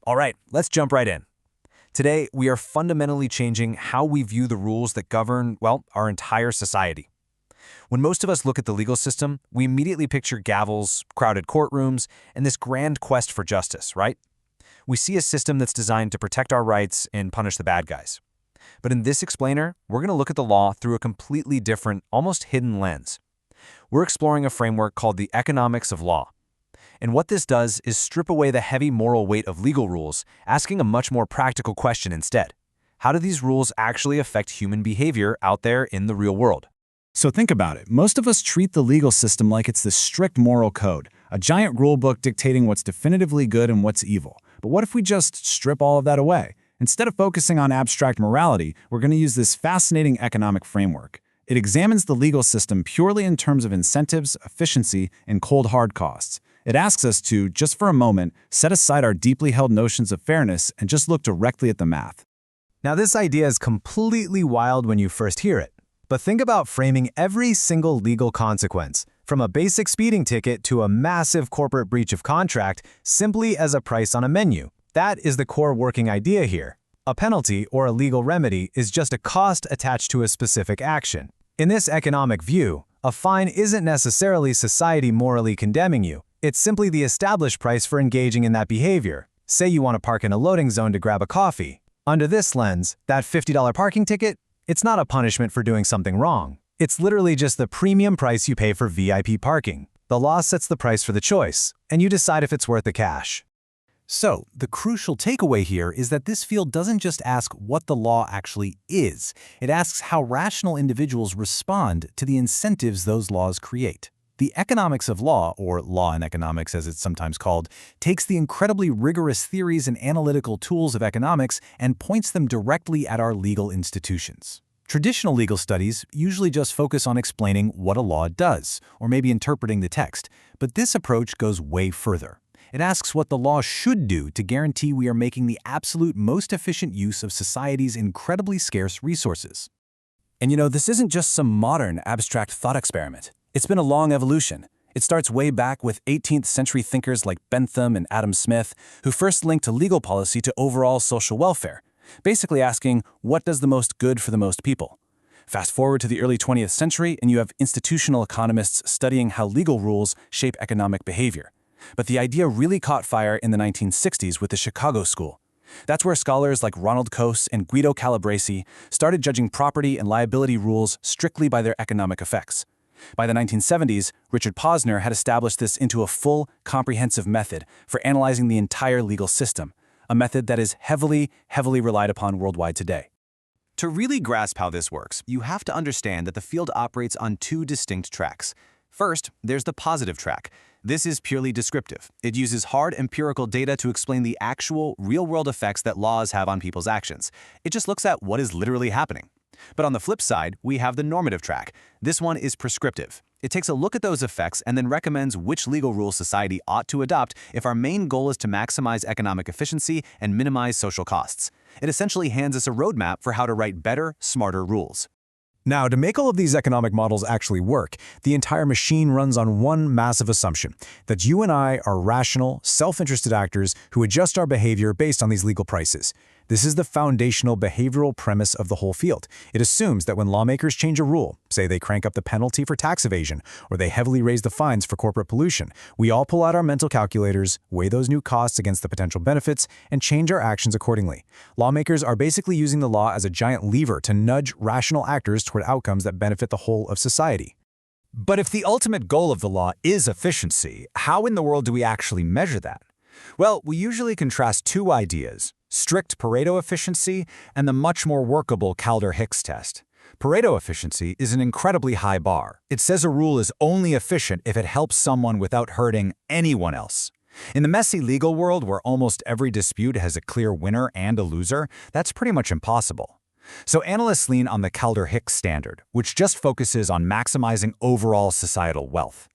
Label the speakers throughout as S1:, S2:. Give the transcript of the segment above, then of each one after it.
S1: All right, let's jump right in. Today, we are fundamentally changing how we view the rules that govern, well, our entire society. When most of us look at the legal system, we immediately picture gavels, crowded courtrooms, and this grand quest for justice, right? We see a system that's designed to protect our rights and punish the bad guys. But in this explainer, we're going to look at the law through a completely different, almost hidden lens. We're exploring a framework called the economics of law. And what this does is strip away the heavy moral weight of legal rules, asking a much more practical question instead. How do these rules actually affect human behavior out there in the real world?
S2: So think about it. Most of us treat the legal system like it's this strict moral code, a giant rule book dictating what's definitively good and what's evil. But what if we just strip all of that away? Instead of focusing on abstract morality, we're going to use this fascinating economic framework. It examines the legal system purely in terms of incentives, efficiency, and cold hard costs. It asks us to, just for a moment, set aside our deeply held notions of fairness and just look directly at the math.
S3: Now, this idea is completely wild when you first hear it. But think about framing every single legal consequence, from a basic speeding ticket to a massive corporate breach of contract, simply as a price on a menu. That is the core working idea here. A penalty or a legal remedy is just a cost attached to a specific action. In this economic view, a fine isn't necessarily society morally condemning you. It's simply the established price for engaging in that behavior. Say you want to park in a loading zone to grab a coffee. Under this lens, that $50 parking ticket, it's not a punishment for doing something wrong. It's literally just the premium price you pay for VIP parking. The law sets the price for the choice, and you decide if it's worth the cash.
S1: So, the crucial takeaway here is that this field doesn't just ask what the law actually is. It asks how rational individuals respond to the incentives those laws create. The economics of law, or law in economics as it's sometimes called, takes the incredibly rigorous theories and analytical tools of economics and points them directly at our legal institutions. Traditional legal studies usually just focus on explaining what a law does, or maybe interpreting the text, but this approach goes way further. It asks what the law should do to guarantee we are making the absolute most efficient use of society's incredibly scarce resources. And this isn't just some modern abstract thought experiment. It's been a long evolution. It starts way back with 18th century thinkers like Bentham and Adam Smith, who first linked legal policy to overall social welfare, basically asking, what does the most good for the most people? Fast forward to the early 20th century, and you have institutional economists studying how legal rules shape economic behavior. But the idea really caught fire in the 1960s with the Chicago School. That's where scholars like Ronald Coase and Guido Calabresi started judging property and liability rules strictly by their economic effects. By the 1970s, Richard Posner had established this into a full, comprehensive method for analyzing the entire legal system, a method that is heavily relied upon worldwide today.
S3: To really grasp how this works, you have to understand that the field operates on two distinct tracks. First, there's the positive track. This is purely descriptive. It uses hard empirical data to explain the actual, real-world effects that laws have on people's actions. It just looks at what is literally happening. But on the flip side, we have the normative track. This one is prescriptive. It takes a look at those effects and then recommends which legal rules society ought to adopt if our main goal is to maximize economic efficiency and minimize social costs. It essentially hands us a roadmap for how to write better, smarter rules.
S1: Now, to make all of these economic models actually work, the entire machine runs on one massive assumption, that you and I are rational, self-interested actors who adjust our behavior based on these legal prices. This is the foundational behavioral premise of the whole field. It assumes that when lawmakers change a rule, say they crank up the penalty for tax evasion, or they heavily raise the fines for corporate pollution, we all pull out our mental calculators, weigh those new costs against the potential benefits, and change our actions accordingly. Lawmakers are basically using the law as a giant lever to nudge rational actors toward outcomes that benefit the whole of society.
S4: But if the ultimate goal of the law is efficiency, how in the world do we actually measure that? Well, we usually contrast two ideas: strict Pareto efficiency and the much more workable Kaldor-Hicks test. Pareto efficiency is an incredibly high bar. It says a rule is only efficient if it helps someone without hurting anyone else. In the messy legal world where almost every dispute has a clear winner and a loser, that's pretty much impossible. So analysts lean on the Kaldor-Hicks standard, which just focuses on maximizing overall societal wealth.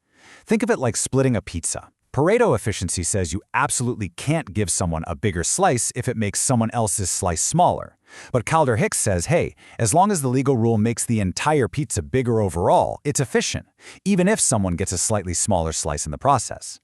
S4: Think of it like splitting a pizza. Pareto efficiency says you absolutely can't give someone a bigger slice if it makes someone else's slice smaller. But Kaldor-Hicks says, hey, as long as the legal rule makes the entire pizza bigger overall, it's efficient, even if someone gets a slightly smaller slice in the process.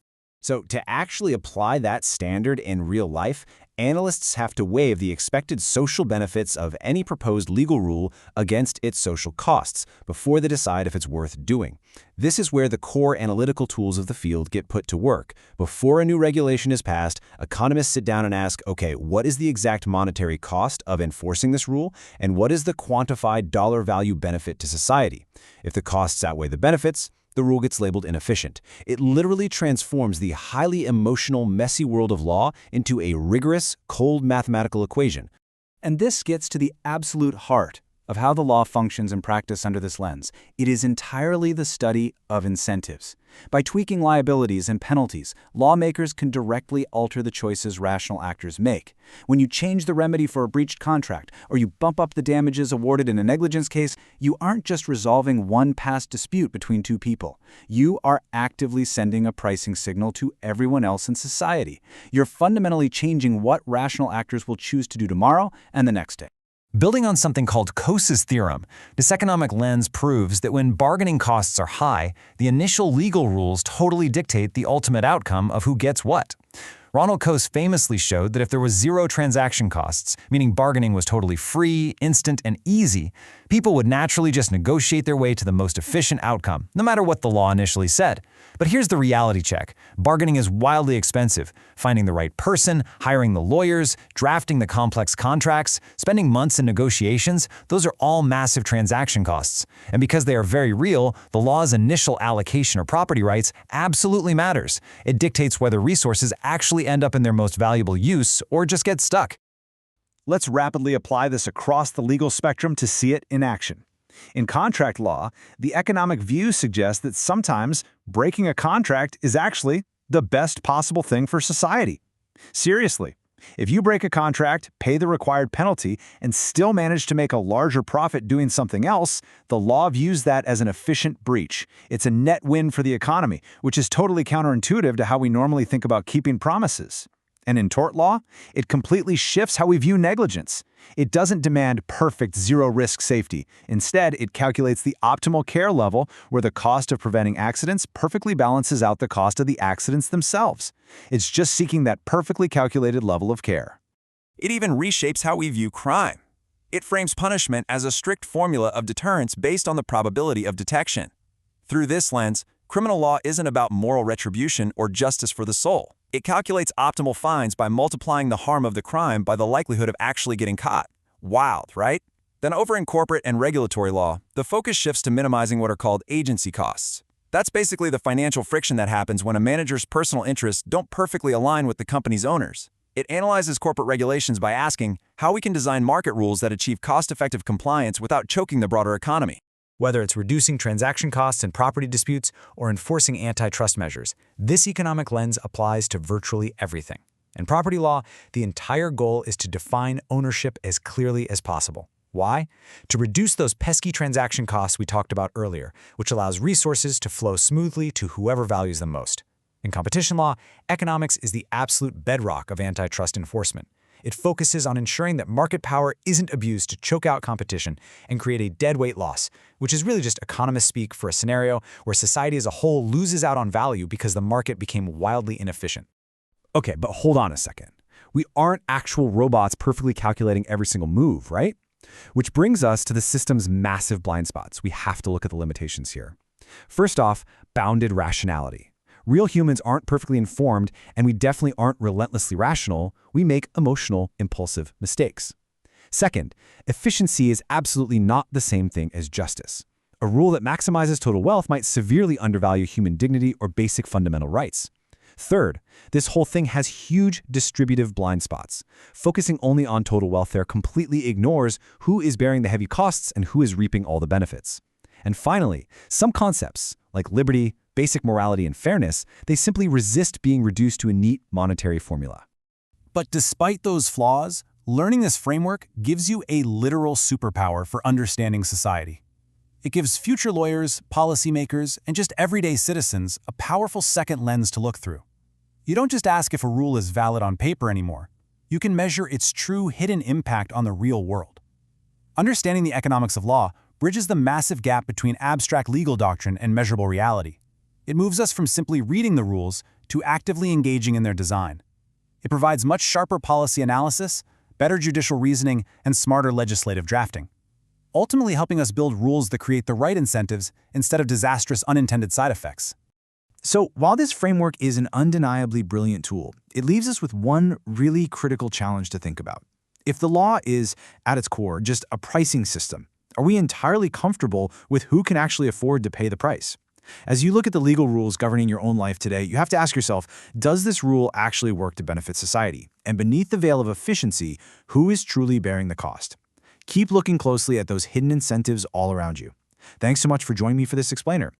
S3: So to actually apply that standard in real life, Analysts have to weigh the expected social benefits of any proposed legal rule against its social costs before they decide if it's worth doing. This is where the core analytical tools of the field get put to work. Before a new regulation is passed, economists sit down and ask, okay, what is the exact monetary cost of enforcing this rule, and what is the quantified dollar value benefit to society? If the costs outweigh the benefits, the rule gets labeled inefficient. It literally transforms the highly emotional, messy world of law into a rigorous, cold mathematical equation.
S2: And this gets to the absolute heart of how the law functions in practice under this lens. It is entirely the study of incentives. By tweaking liabilities and penalties, lawmakers can directly alter the choices rational actors make. When you change the remedy for a breached contract, or you bump up the damages awarded in a negligence case, you aren't just resolving one past dispute between two people. You are actively sending a pricing signal to everyone else in society. You're fundamentally changing what rational actors will choose to do tomorrow and the next day.
S1: Building on something called Coase's theorem, this economic lens proves that when bargaining costs are high, the initial legal rules totally dictate the ultimate outcome of who gets what. Ronald Coase famously showed that if there was zero transaction costs, meaning bargaining was totally free, instant, and easy, people would naturally just negotiate their way to the most efficient outcome, no matter what the law initially said. But here's the reality check. Bargaining is wildly expensive. Finding the right person, hiring the lawyers, drafting the complex contracts, spending months in negotiations, those are all massive transaction costs. And because they are very real, the law's initial allocation of property rights absolutely matters. It dictates whether resources actually end up in their most valuable use or just get stuck.
S2: Let's rapidly apply this across the legal spectrum to see it in action. In contract law, the economic view suggests that sometimes breaking a contract is actually the best possible thing for society. Seriously, if you break a contract, pay the required penalty, and still manage to make a larger profit doing something else, the law views that as an efficient breach. It's a net win for the economy, which is totally counterintuitive to how we normally think about keeping promises. And in tort law, it completely shifts how we view negligence. It doesn't demand perfect zero-risk safety. Instead, it calculates the optimal care level where the cost of preventing accidents perfectly balances out the cost of the accidents themselves. It's just seeking that perfectly calculated level of care.
S5: It even reshapes how we view crime. It frames punishment as a strict formula of deterrence based on the probability of detection. Through this lens, criminal law isn't about moral retribution or justice for the soul. It calculates optimal fines by multiplying the harm of the crime by the likelihood of actually getting caught. Wild, right? Then over in corporate and regulatory law, the focus shifts to minimizing what are called agency costs. That's basically the financial friction that happens when a manager's personal interests don't perfectly align with the company's owners. It analyzes corporate regulations by asking how we can design market rules that achieve cost-effective compliance without choking the broader economy.
S3: Whether it's reducing transaction costs and property disputes or enforcing antitrust measures, this economic lens applies to virtually everything. In property law, the entire goal is to define ownership as clearly as possible. Why? To reduce those pesky transaction costs we talked about earlier, which allows resources to flow smoothly to whoever values them most. In competition law, economics is the absolute bedrock of antitrust enforcement. It focuses on ensuring that market power isn't abused to choke out competition and create a deadweight loss, which is really just economist speak for a scenario where society as a whole loses out on value because the market became wildly inefficient.
S2: Okay, but hold on a second. We aren't actual robots perfectly calculating every single move, right? Which brings us to the system's massive blind spots. We have to look at the limitations here. First off, bounded rationality. Real humans aren't perfectly informed, and we definitely aren't relentlessly rational. We make emotional, impulsive mistakes. Second, efficiency is absolutely not the same thing as justice. A rule that maximizes total wealth might severely undervalue human dignity or basic fundamental rights. Third, this whole thing has huge distributive blind spots. Focusing only on total welfare completely ignores who is bearing the heavy costs and who is reaping all the benefits. And finally, some concepts, like liberty, basic morality, and fairness, they simply resist being reduced to a neat monetary formula.
S1: But despite those flaws, learning this framework gives you a literal superpower for understanding society. It gives future lawyers, policymakers, and just everyday citizens a powerful second lens to look through. You don't just ask if a rule is valid on paper anymore. You can measure its true hidden impact on the real world. Understanding the economics of law bridges the massive gap between abstract legal doctrine and measurable reality. It moves us from simply reading the rules to actively engaging in their design. It provides much sharper policy analysis, better judicial reasoning, and smarter legislative drafting, ultimately helping us build rules that create the right incentives instead of disastrous unintended side effects.
S2: So, while this framework is an undeniably brilliant tool, it leaves us with one really critical challenge to think about. If the law is, at its core, just a pricing system, are we entirely comfortable with who can actually afford to pay the price? As you look at the legal rules governing your own life today, you have to ask yourself, does this rule actually work to benefit society? And beneath the veil of efficiency, who is truly bearing the cost? Keep looking closely at those hidden incentives all around you. Thanks so much for joining me for this explainer.